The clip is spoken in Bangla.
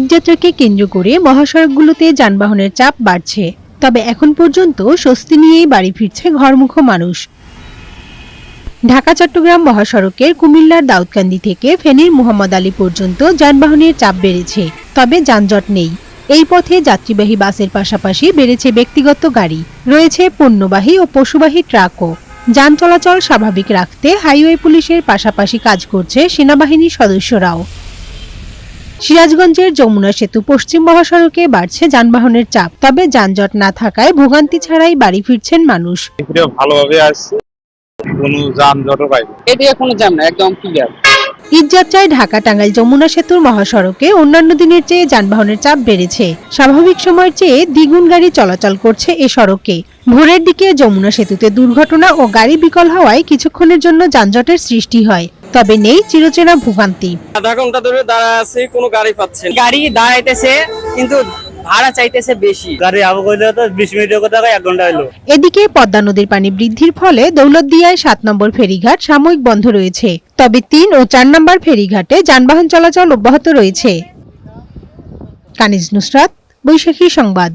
ঈদযাত্রাকে কেন্দ্র করে মহাসড়কগুলোতে যানবাহনের চাপ বাড়ছে। তবে এখন পর্যন্ত স্বস্তি নিয়েই বাড়ি ফিরছে ঘরমুখো মানুষ। ঢাকা চট্টগ্রাম মহাসড়কের কুমিল্লার দাউদকান্দি থেকে ফেনীর মোহাম্মদ আলী পর্যন্ত যানবাহনের চাপ বেড়েছে, তবে যানজট নেই। এই পথে যাত্রীবাহী বাসের পাশাপাশি বেড়েছে ব্যক্তিগত গাড়ি, রয়েছে পণ্যবাহী ও পশুবাহী ট্রাকও। যান চলাচল স্বাভাবিক রাখতে হাইওয়ে পুলিশের পাশাপাশি কাজ করছে সেনাবাহিনীর সদস্যরাও। সিরাজগঞ্জের যমুনা সেতু পশ্চিম মহাসড়কে বাড়ছে যানবাহনের চাপ, তবে যানজট না থাকায় ভোগান্তি ছাড়াই বাড়ি ফিরছেন মানুষ। ভালোভাবে আসছে, কোনো যানজটও পাইনি। এটা কোনো জ্যাম না, একদম ক্লিয়ার। ঈদযাত্রায় ঢাকা টাঙ্গাইল যমুনা সেতুর মহাসড়কে অন্যান্য দিনের চেয়ে যানবাহনের চাপ বেড়েছে। স্বাভাবিক সময়ের চেয়ে দ্বিগুণ গাড়ি চলাচল করছে এ সড়কে। ভোরের দিকে যমুনা সেতুতে দুর্ঘটনা ও গাড়ি বিকল হওয়ায় কিছুক্ষণের জন্য যানজটের সৃষ্টি হয়, তবে নেই চিরচেনা ভোগান্তি। আধা ঘন্টা ধরে দাঁড়ায় আছে, কোনো গাড়ি পাচ্ছে না। গাড়ি দাঁড়াইতেছে কিন্তু ভাড়া চাইতেছে বেশি। গাড়ি আবু কইলে তো 20 মিনিটের কথা 1 ঘন্টা হলো। এদিকে পদ্মা নদীর পানি বৃদ্ধির ফলে দৌলতদিয়ায় 7 নম্বর ফেরিঘাট সাময়িক বন্ধ রয়েছে, তবে 3 ও 4 নম্বর ফেরিঘাটে যানবাহন চলাচল অব্যাহত রয়েছে। কানিজ নুসরাত, বৈশাখী সংবাদ।